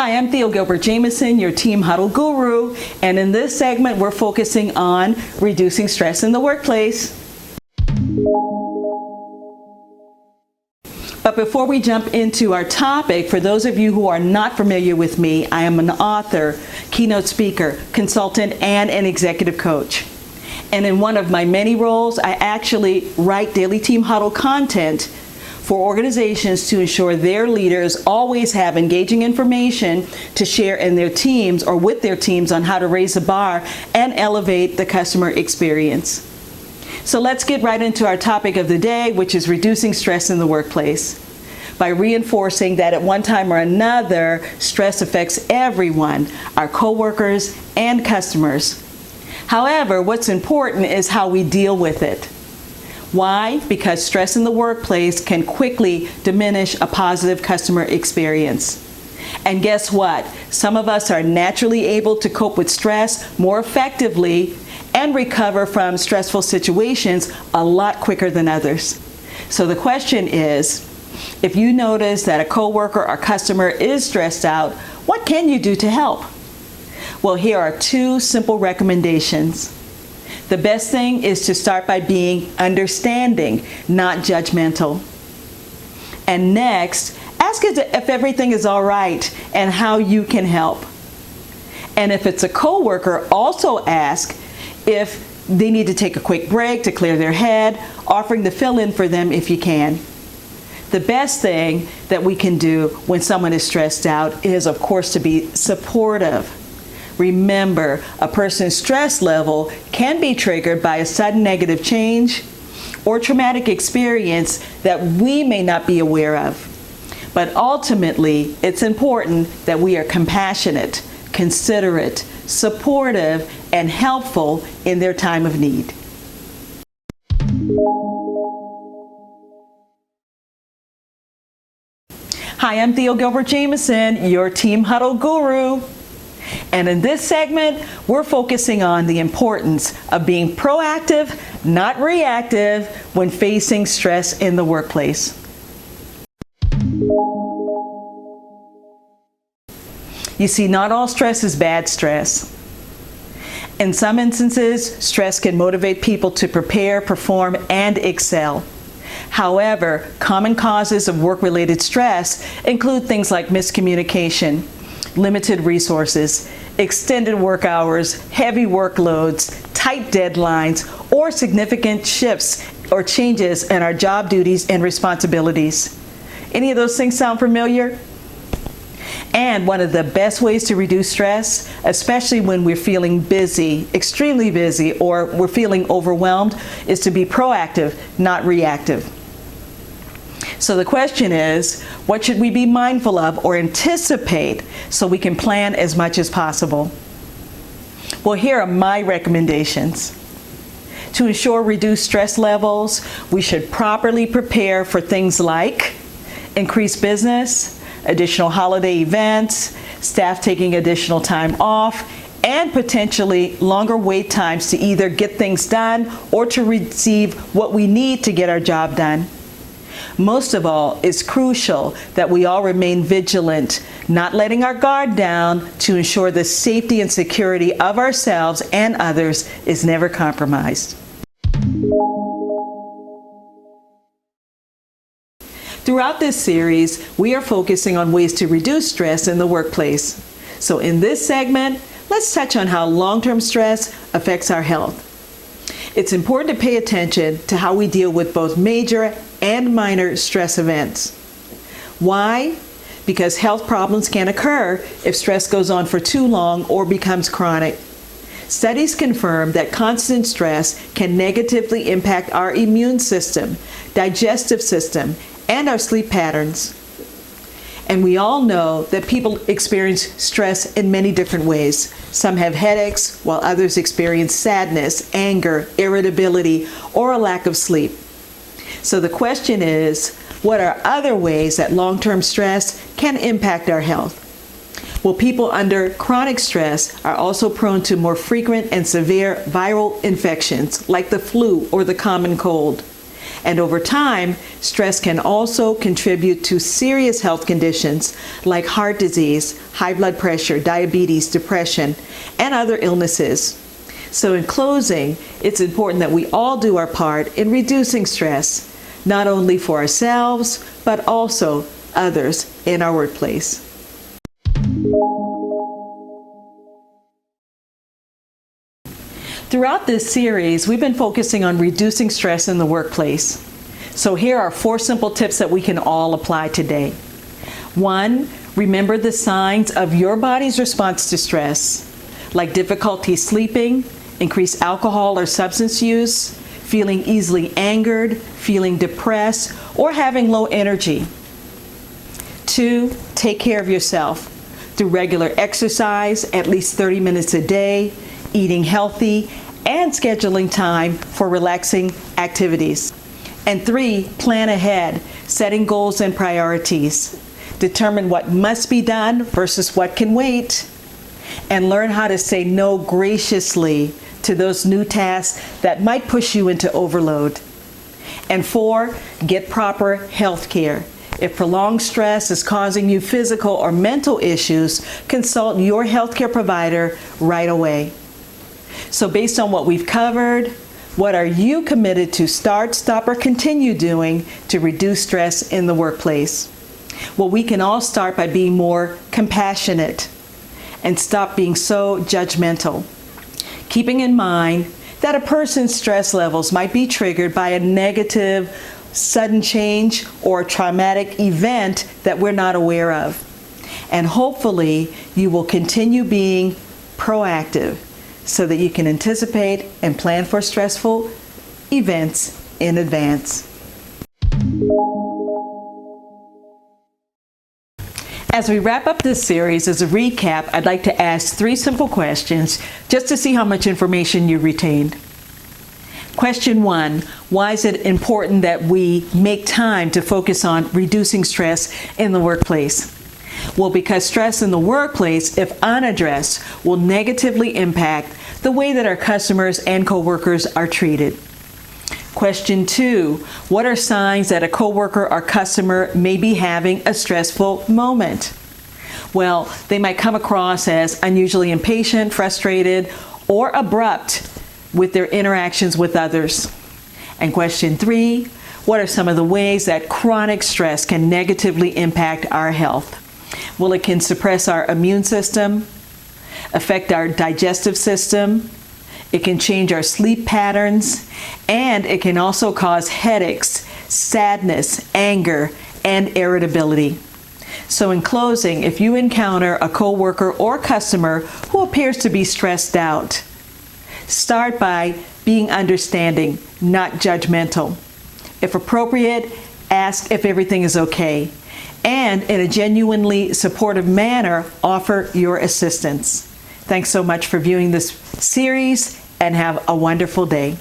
Hi, I'm Theo Gilbert-Jamison, your Team Huddle Guru, and in this segment we're focusing on reducing stress in the workplace. But before we jump into our topic, for those of you who are not familiar with me, I am an author, keynote speaker, consultant, and an executive coach. And in one of my many roles, I actually write daily Team Huddle content for organizations to ensure their leaders always have engaging information to share in their teams or with their teams on how to raise the bar and elevate the customer experience. So let's get right into our topic of the day, which is reducing stress in the workplace. By reinforcing that at one time or another, stress affects everyone, our coworkers and customers. However, what's important is how we deal with it. Why? Because stress in the workplace can quickly diminish a positive customer experience. And guess what? Some of us are naturally able to cope with stress more effectively and recover from stressful situations a lot quicker than others. So the question is, if you notice that a coworker or customer is stressed out, what can you do to help? Well, here are two simple recommendations. The best thing is to start by being understanding, not judgmental. And next, ask if everything is all right and how you can help. And if it's a coworker, also ask if they need to take a quick break to clear their head, offering to fill in for them if you can. The best thing that we can do when someone is stressed out is, of course, to be supportive. Remember, a person's stress level can be triggered by a sudden negative change or traumatic experience that we may not be aware of. But ultimately, it's important that we are compassionate, considerate, supportive, and helpful in their time of need. Hi, I'm Theo Gilbert-Jamison, your Team Huddle Guru. And in this segment, we're focusing on the importance of being proactive, not reactive, when facing stress in the workplace. You see, not all stress is bad stress. In some instances, stress can motivate people to prepare, perform, and excel. However, common causes of work-related stress include things like miscommunication, limited resources, extended work hours, heavy workloads, tight deadlines, or significant shifts or changes in our job duties and responsibilities. Any of those things sound familiar? And one of the best ways to reduce stress, especially when we're feeling busy, extremely busy, or we're feeling overwhelmed, is to be proactive, not reactive. So the question is, what should we be mindful of or anticipate so we can plan as much as possible? Well, here are my recommendations. To ensure reduced stress levels, we should properly prepare for things like increased business, additional holiday events, staff taking additional time off, and potentially longer wait times to either get things done or to receive what we need to get our job done. Most of all, it's crucial that we all remain vigilant, not letting our guard down, to ensure the safety and security of ourselves and others is never compromised. Throughout this series, we are focusing on ways to reduce stress in the workplace. So in this segment, let's touch on how long-term stress affects our health. It's important to pay attention to how we deal with both major and minor stress events. Why? Because health problems can occur if stress goes on for too long or becomes chronic. Studies confirm that constant stress can negatively impact our immune system, digestive system, and our sleep patterns. And we all know that people experience stress in many different ways. Some have headaches, while others experience sadness, anger, irritability, or a lack of sleep. So the question is, what are other ways that long-term stress can impact our health? Well, people under chronic stress are also prone to more frequent and severe viral infections, like the flu or the common cold. And over time, stress can also contribute to serious health conditions like heart disease, high blood pressure, diabetes, depression, and other illnesses. So in closing, it's important that we all do our part in reducing stress, not only for ourselves, but also others in our workplace. Throughout this series, we've been focusing on reducing stress in the workplace. So here are 4 simple tips that we can all apply today. 1, remember the signs of your body's response to stress, like difficulty sleeping, increased alcohol or substance use, feeling easily angered, feeling depressed, or having low energy. 2, take care of yourself through regular exercise, at least 30 minutes a day, eating healthy, and scheduling time for relaxing activities. And 3, plan ahead, setting goals and priorities. Determine what must be done versus what can wait, and learn how to say no graciously to those new tasks that might push you into overload. And 4, get proper health care. If prolonged stress is causing you physical or mental issues, consult your healthcare provider right away. So based on what we've covered, what are you committed to start, stop, or continue doing to reduce stress in the workplace? Well, we can all start by being more compassionate and stop being so judgmental, keeping in mind that a person's stress levels might be triggered by a negative, sudden change or traumatic event that we're not aware of. And hopefully, you will continue being proactive so that you can anticipate and plan for stressful events in advance. As we wrap up this series, as a recap, I'd like to ask 3 simple questions just to see how much information you retained. Question 1, why is it important that we make time to focus on reducing stress in the workplace? Well, because stress in the workplace, if unaddressed, will negatively impact the way that our customers and coworkers are treated. Question 2, what are signs that a coworker or customer may be having a stressful moment? Well, they might come across as unusually impatient, frustrated, or abrupt with their interactions with others. And question 3, what are some of the ways that chronic stress can negatively impact our health? Well, it can suppress our immune system, affect our digestive system, it can change our sleep patterns, and it can also cause headaches, sadness, anger, and irritability. So in closing, if you encounter a coworker or customer who appears to be stressed out, start by being understanding, not judgmental. If appropriate, ask if everything is okay. And in a genuinely supportive manner, offer your assistance. Thanks so much for viewing this series, and have a wonderful day.